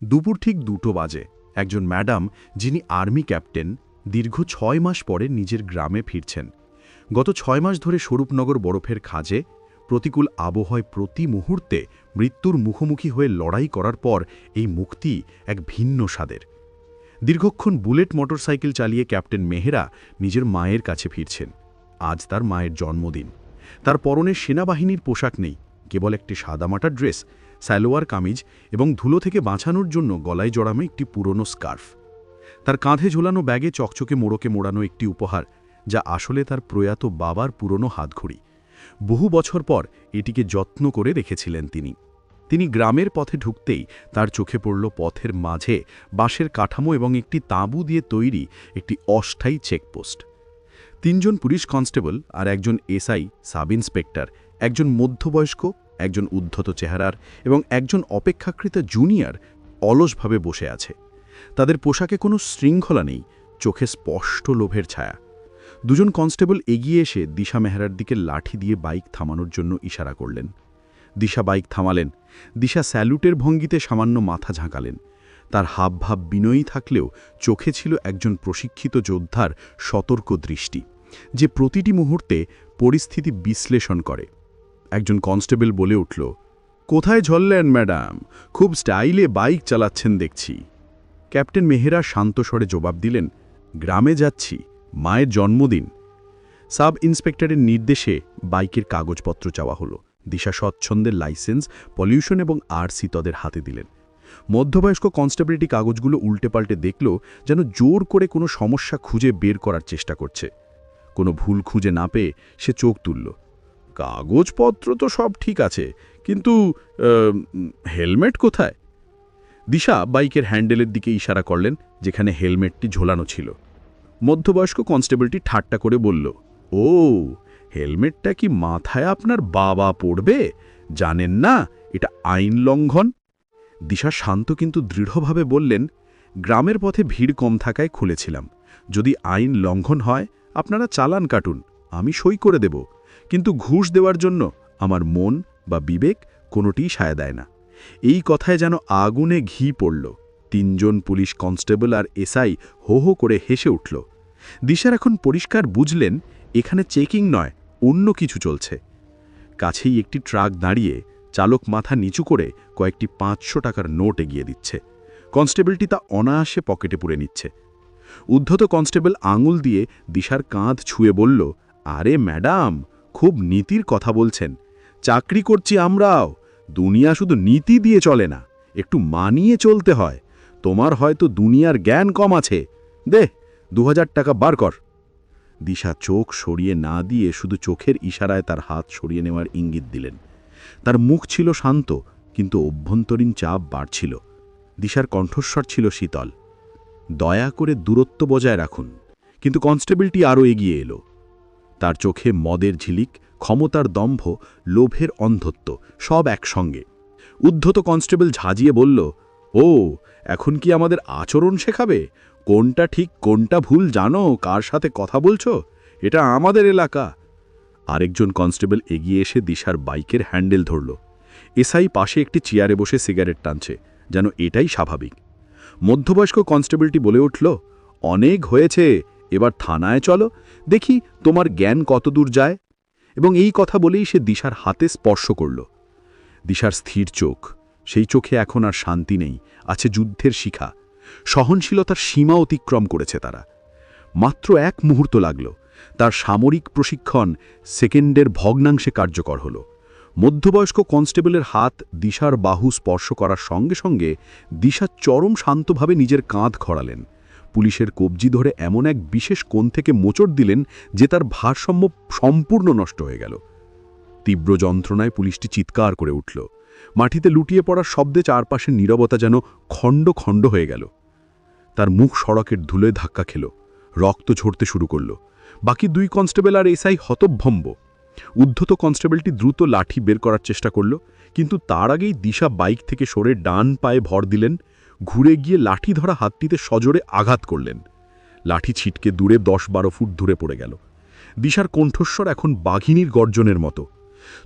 দুপুর ঠিক 2টো বাজে একজন ম্যাডাম, যিনি আর্মি ক্যাপ্টেন, দীর্ঘ 6 মাস পরে নিজের গ্রামে ফিরছেন। গত 6 মাস ধরে স্বরূপনগর বরফের খাঁজে প্রতিকূল আবহাওয়ায় প্রতি মুহূর্তে মৃত্যুর মুখোমুখি হয়ে লড়াই করার পর এই মুক্তি এক ভিন্ন স্বাদের। দীর্ঘক্ষণ বুলেট মোটরসাইকেল চালিয়ে ক্যাপ্টেন মেহরা নিজের মায়ের কাছে ফিরছেন। আজ তার মায়ের জন্মদিন। তার পরনে সেনাবাহিনীর পোশাক নেই, কেবল একটি সাদামাটা ড্রেস, সালোয়ার কামিজ এবং ধুলো থেকে বাঁচানোর জন্য গলায় জড়ানো একটি পুরনো স্কার্ফ। তার কাঁধে ঝোলানো ব্যাগে চকচকে মোড়কে মোড়ানো একটি উপহার, যা আসলে তার প্রয়াত বাবার পুরনো হাতঘড়ি। বহু বছর পর এটিকে যত্ন করে রেখেছিলেন তিনি গ্রামের পথে ঢুকতেই তার চোখে পড়ল পথের মাঝে বাঁশের কাঠামো এবং একটি তাঁবু দিয়ে তৈরি একটি অস্থায়ী চেকপোস্ট। 3 জন পুলিশ কনস্টেবল আর একজন এসআই সাব ইন্সপেক্টর, একজন মধ্যবয়স্ক, একজন উদ্ধত চেহারার এবং একজন অপেক্ষাকৃত জুনিয়র অলসভাবে বসে আছে। তাদের পোশাকে কোনো শৃঙ্খলা নেই, চোখে স্পষ্ট লোভের ছায়া। 2 জন কনস্টেবল এগিয়ে এসে দিশা মেহরার দিকে লাঠি দিয়ে বাইক থামানোর জন্য ইশারা করলেন। দিশা বাইক থামালেন। দিশা স্যালুটের ভঙ্গিতে সামান্য মাথা ঝাঁকালেন। তার হাবভাব বিনয়ী থাকলেও চোখে ছিল একজন প্রশিক্ষিত যোদ্ধার সতর্ক দৃষ্টি, যে প্রতিটি মুহূর্তে পরিস্থিতি বিশ্লেষণ করে। একজন কনস্টেবল বলে উঠল, "কোথায় ঝরলেন ম্যাডাম? খুব স্টাইলে বাইক চালাচ্ছেন দেখছি।" ক্যাপ্টেন মেহরা শান্ত স্বরে জবাব দিলেন, "গ্রামে যাচ্ছি, মায়ের জন্মদিন।" সাব ইন্সপেক্টরের নির্দেশে বাইকের কাগজপত্র চাওয়া হলো। দিশা স্বচ্ছন্দের লাইসেন্স, পলিউশন এবং আরসি তাদের হাতে দিলেন। মধ্যবয়স্ক কনস্টেবলটি কাগজগুলো উল্টে পাল্টে দেখল, যেন জোর করে কোনো সমস্যা খুঁজে বের করার চেষ্টা করছে। কোনো ভুল খুঁজে না পেয়ে সে চোখ তুলল। "কাগজপত্র তো সব ঠিক আছে, কিন্তু হেলমেট কোথায়?" দিশা বাইকের হ্যান্ডেলের দিকে ইশারা করলেন, যেখানে হেলমেটটি ঝোলানো ছিল। মধ্যবয়স্ক কনস্টেবলটি ঠাট্টা করে বলল, "ও, হেলমেটটা কি মাথায় আপনার বাবা পড়বে? জানেন না এটা আইন লঙ্ঘন?" দিশা শান্ত কিন্তু দৃঢ়ভাবে বললেন, "গ্রামের পথে ভিড় কম থাকায় খুলেছিলাম। যদি আইন লঙ্ঘন হয় আপনারা চালান কাটুন, আমি সই করে দেব, কিন্তু ঘুষ দেওয়ার জন্য আমার মন বা বিবেক কোনোটিই সায় দেয় না।" এই কথায় যেন আগুনে ঘি পড়ল। 3 জন পুলিশ কনস্টেবল আর এসআই হো হো করে হেসে উঠল। দিশার এখন পরিষ্কার বুঝলেন, এখানে চেকিং নয়, অন্য কিছু চলছে। কাছেই একটি ট্রাক দাঁড়িয়ে, চালক মাথা নিচু করে কয়েকটি 500 টাকার নোট এগিয়ে দিচ্ছে। কনস্টেবলটি তা অনায়াসে পকেটে পুরে নিচ্ছে। উদ্ধত কনস্টেবল আঙুল দিয়ে দিশার কাঁধ ছুঁয়ে বলল, "আরে ম্যাডাম, খুব নীতির কথা বলছেন। চাকরি করছি আমরাও। দুনিয়া শুধু নীতি দিয়ে চলে না, একটু মানিয়ে চলতে হয়। তোমার হয়তো দুনিয়ার জ্ঞান কম আছে। দে, 2000 টাকা বার কর।" দিশা চোখ সরিয়ে না দিয়ে শুধু চোখের ইশারায় তার হাত সরিয়ে নেওয়ার ইঙ্গিত দিলেন। তার মুখ ছিল শান্ত, কিন্তু অভ্যন্তরীণ চাপ বাড়ছিল। দিশার কণ্ঠস্বর ছিল শীতল, "দয়া করে দূরত্ব বজায় রাখুন।" কিন্তু কনস্টেবলটি আরও এগিয়ে এলো। তার চোখে মদের ঝিলিক, ক্ষমতার দম্ভ, লোভের অন্ধত্ব, সব একসঙ্গে। উদ্ধত কনস্টেবল ঝাঁজিয়ে বলল, "ও, এখন কি আমাদের আচরণ শেখাবে? কোনটা ঠিক কোনটা ভুল জানো? কার সাথে কথা বলছো? এটা আমাদের এলাকা।" আরেকজন কনস্টেবল এগিয়ে এসে দিশার বাইকের হ্যান্ডেল ধরল। এসআই পাশে একটি চেয়ারে বসে সিগারেট টানছে, যেন এটাই স্বাভাবিক। মধ্যবয়স্ক কনস্টেবলটি বলে উঠল, "অনেক হয়েছে, এবার থানায় চলো, দেখি তোমার জ্ঞান কতদূর যায়।" এবং এই কথা বলেই সে দিশার হাতে স্পর্শ করল। দিশার স্থির চোখ, সেই চোখে এখন আর শান্তি নেই, আছে যুদ্ধের শিখা। সহনশীলতার সীমা অতিক্রম করেছে তারা। মাত্র 1 মুহূর্ত লাগল, তার সামরিক প্রশিক্ষণ সেকেন্ডের ভগ্নাংশে কার্যকর হল। মধ্যবয়স্ক কনস্টেবলের হাত দিশার বাহু স্পর্শ করার সঙ্গে সঙ্গে দিশা চরম শান্তভাবে নিজের কাঁধ খড়ালেন। পুলিশের কবজি ধরে এমন এক বিশেষ কোণ থেকে মোচড় দিলেন যে তার ভারসাম্য সম্পূর্ণ নষ্ট হয়ে গেল। তীব্র যন্ত্রণায় পুলিশটি চিৎকার করে উঠল। মাটিতে লুটিয়ে পড়ার শব্দে চারপাশের নীরবতা যেন খণ্ড খণ্ড হয়ে গেল। তার মুখ সড়কের ধুলোয় ধাক্কা খেল, রক্ত ঝরতে শুরু করল। বাকি 2 কনস্টেবল আর এসআই হতভম্ব। উদ্ধত কনস্টেবলটি দ্রুত লাঠি বের করার চেষ্টা করল, কিন্তু তার আগেই দিশা বাইক থেকে সরে ডান পায়ে ভর দিলেন, ঘুরে গিয়ে লাঠি ধরা হাতটিতে সজোরে আঘাত করলেন। লাঠি ছিটকে দূরে 10-12 ফুট দূরে পড়ে গেল। দিশার কণ্ঠস্বর এখন বাঘিনীর গর্জনের মতো,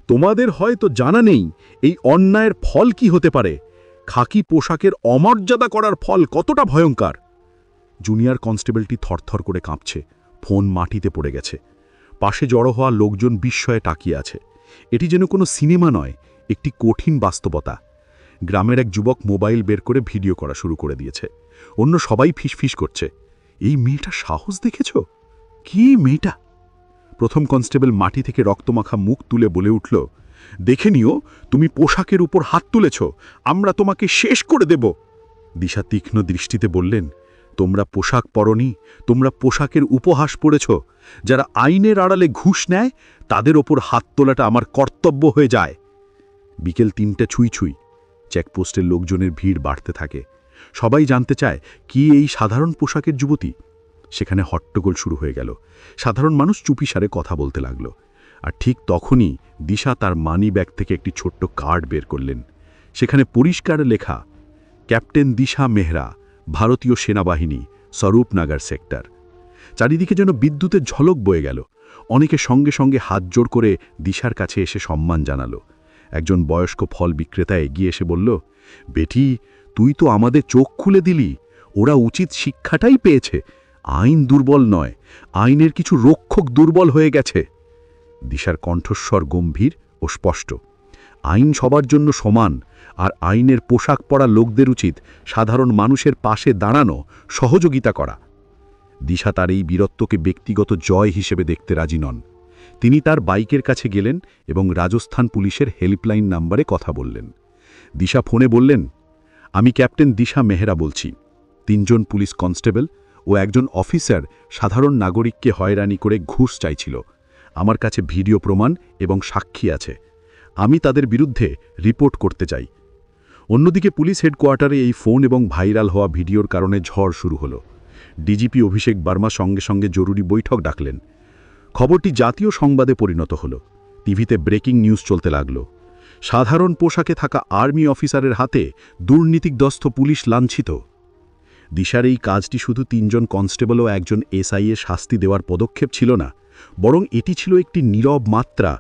"তোমাদের হয়তো জানা নেই এই অন্যায়ের ফল কি হতে পারে। খাকি পোশাকের অমর্যাদা করার ফল কতটা ভয়ঙ্কর। জুনিয়র কনস্টেবলটি থরথর করে কাঁপছে, ফোন মাটিতে পড়ে গেছে। পাশে জড়ো হওয়া লোকজন বিস্ময়ে তাকিয়ে আছে। এটি যেন কোনো সিনেমা নয়, একটি কঠিন বাস্তবতা। গ্রামের এক যুবক মোবাইল বের করে ভিডিও করা শুরু করে দিয়েছে। অন্য সবাই ফিসফিস করছে, এই মেয়েটা সাহস দেখেছ? কি মেয়েটা? প্রথম কনস্টেবল মাটি থেকে রক্তমাখা মুখ তুলে বলে উঠল, দেখে নিও, তুমি পোশাকের উপর হাত তুলেছ, আমরা তোমাকে শেষ করে দেব। দিশা তীক্ষ্ণ দৃষ্টিতে বললেন, তোমরা পোশাক পরনি, তোমরা পোশাকের উপহাস পড়েছ। যারা আইনের আড়ালে ঘুষ নেয় তাদের ওপর হাত তোলাটা আমার কর্তব্য হয়ে যায়। বিকেল ৩টা ছুঁই চেকপোস্টের লোকজনের ভিড় বাড়তে থাকে। সবাই জানতে চায় কি এই সাধারণ পোশাকের যুবতী। সেখানে হট্টগোল শুরু হয়ে গেল। সাধারণ মানুষ চুপিসারে কথা বলতে লাগল। আর ঠিক তখনই দিশা তার মানি ব্যাগ থেকে একটি ছোট্ট কার্ড বের করলেন। সেখানে পরিষ্কার লেখা, ক্যাপ্টেন দিশা মেহরা, ভারতীয় সেনাবাহিনী, স্বরূপনগর সেক্টর। চারিদিকে যেন বিদ্যুতের ঝলক বয়ে গেল। অনেকে সঙ্গে সঙ্গে হাত জোড় করে দিশার কাছে এসে সম্মান জানালো। একজন বয়স্ক ফল বিক্রেতা এগিয়ে এসে বলল, বেটি, তুই তো আমাদের চোখ খুলে দিলি। ওরা উচিত শিক্ষাটাই পেয়েছে। আইন দুর্বল নয়, আইনের কিছু রক্ষক দুর্বল হয়ে গেছে। দিশার কণ্ঠস্বর গম্ভীর ও স্পষ্ট। আইন সবার জন্য সমান, আর আইনের পোশাক পরা লোকদের উচিত সাধারণ মানুষের পাশে দাঁড়ানো, সহযোগিতা করা। দিশা তার এই বীরত্বকে ব্যক্তিগত জয় হিসেবে দেখতে রাজি নন। তিনি তার বাইকের কাছে গেলেন এবং রাজস্থান পুলিশের হেল্পলাইন নাম্বারে কথা বললেন। দিশা ফোনে বললেন, আমি ক্যাপ্টেন দিশা মেহরা বলছি। ৩ জন পুলিশ কনস্টেবল ও একজন অফিসার সাধারণ নাগরিককে হয়রানি করে ঘুষ চাইছিল। আমার কাছে ভিডিও প্রমাণ এবং সাক্ষী আছে। আমি তাদের বিরুদ্ধে রিপোর্ট করতে চাই। অন্যদিকে পুলিশ হেডকোয়ার্টারে এই ফোন এবং ভাইরাল হওয়া ভিডিওর কারণে ঝড় শুরু হলো। ডিজিপি অভিষেক বার্মা সঙ্গে সঙ্গে জরুরি বৈঠক ডাকলেন। খবরটি জাতীয় সংবাদে পরিণত হল। টিভিতে ব্রেকিং নিউজ চলতে লাগল। সাধারণ পোশাকে থাকা আর্মি অফিসারের হাতে দুর্নীতিগ্রস্ত পুলিশ লাঞ্ছিত। দিশার এই কাজটি শুধু ৩ জন কনস্টেবল ও একজন এসআই এর শাস্তি দেওয়ার পদক্ষেপ ছিল না, বরং এটি ছিল একটি নীরব মাত্রা,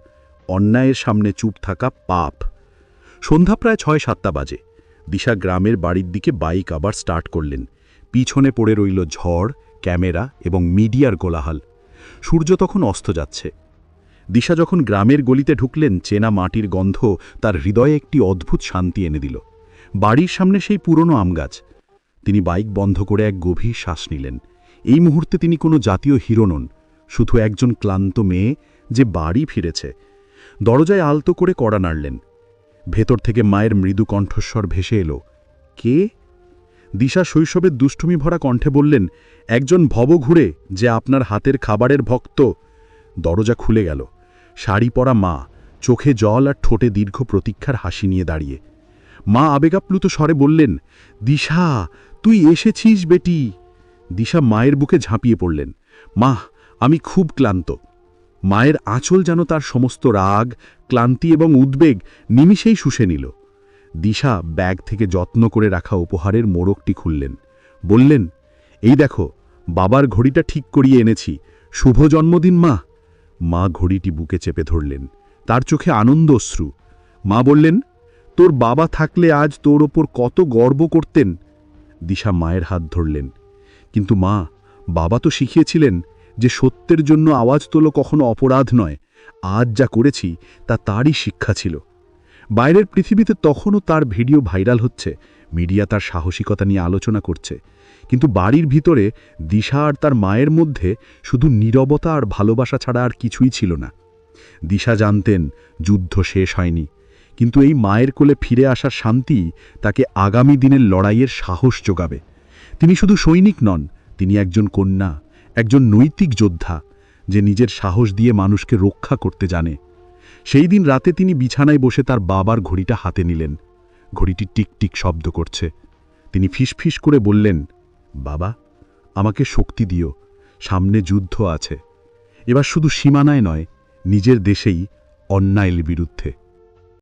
অন্যায়ের সামনে চুপ থাকা পাপ। সন্ধ্যা প্রায় ৬-৭টা বাজে। দিশা গ্রামের বাড়ির দিকে বাইক আবার স্টার্ট করলেন। পিছনে পড়ে রইল ঝড়, ক্যামেরা এবং মিডিয়ার কোলাহল। সূর্য তখন অস্ত যাচ্ছে। দিশা যখন গ্রামের গলিতে ঢুকলেন, চেনা মাটির গন্ধ তার হৃদয়ে একটি অদ্ভুত শান্তি এনে দিল। বাড়ির সামনে সেই পুরনো আমগাছ। তিনি বাইক বন্ধ করে এক গভীর শ্বাস নিলেন। এই মুহূর্তে তিনি কোনো জাতীয় হিরো নন, শুধু একজন ক্লান্ত মেয়ে যে বাড়ি ফিরেছে। দরজায় আলতো করে কড়া নাড়লেন। ভেতর থেকে মায়ের মৃদু কণ্ঠস্বর ভেসে এলো, কে? দিশা শৈশবের দুষ্টুমি ভরা কণ্ঠে বললেন, একজন ভবঘুরে যে আপনার হাতের খাবারের ভক্ত। দরজা খুলে গেল। শাড়ি পরা মা, চোখে জল আর ঠোঁটে দীর্ঘ প্রতীক্ষার হাসি নিয়ে দাঁড়িয়ে। মা আবেগাপ্লুত স্বরে বললেন, দিশা, তুই এসেছিস বেটি। দিশা মায়ের বুকে ঝাঁপিয়ে পড়লেন। মা, আমি খুব ক্লান্ত। মায়ের আঁচল যেন তার সমস্ত রাগ, ক্লান্তি এবং উদ্বেগ নিমিষেই শুষে নিল। দিশা ব্যাগ থেকে যত্ন করে রাখা উপহারের মোড়কটি খুললেন। বললেন, এই দেখো, বাবার ঘড়িটা ঠিক করিয়ে এনেছি। শুভ জন্মদিন মা। মা ঘড়িটি বুকে চেপে ধরলেন। তার চোখে আনন্দ অশ্রু। মা বললেন, তোর বাবা থাকলে আজ তোর ওপর কত গর্ব করতেন। দিশা মায়ের হাত ধরলেন। কিন্তু মা, বাবা তো শিখিয়েছিলেন যে সত্যের জন্য আওয়াজ তোলো কখনো অপরাধ নয়। আজ যা করেছি তা তারই শিক্ষা ছিল। বাইরের পৃথিবীতে তখনও তার ভিডিও ভাইরাল হচ্ছে, মিডিয়া তার সাহসিকতা নিয়ে আলোচনা করছে, কিন্তু বাড়ির ভিতরে দিশা আর তার মায়ের মধ্যে শুধু নীরবতা আর ভালোবাসা ছাড়া আর কিছুই ছিল না। দিশা জানতেন যুদ্ধ শেষ হয়নি, কিন্তু এই মায়ের কোলে ফিরে আসার শান্তি তাকে আগামী দিনের লড়াইয়ের সাহস যোগাবে। তিনি শুধু সৈনিক নন, তিনি একজন কন্যা, একজন নৈতিক যোদ্ধা, যে নিজের সাহস দিয়ে মানুষকে রক্ষা করতে জানে। সেই দিন রাতে তিনি বিছানায় বসে তার বাবার ঘড়িটা হাতে নিলেন। ঘড়িটি টিকটিক শব্দ করছে। তিনি ফিসফিস করে বললেন, বাবা, আমাকে শক্তি দিও, সামনে যুদ্ধ আছে। এবার শুধু সীমানায় নয়, নিজের দেশেই অন্যায়ের বিরুদ্ধে।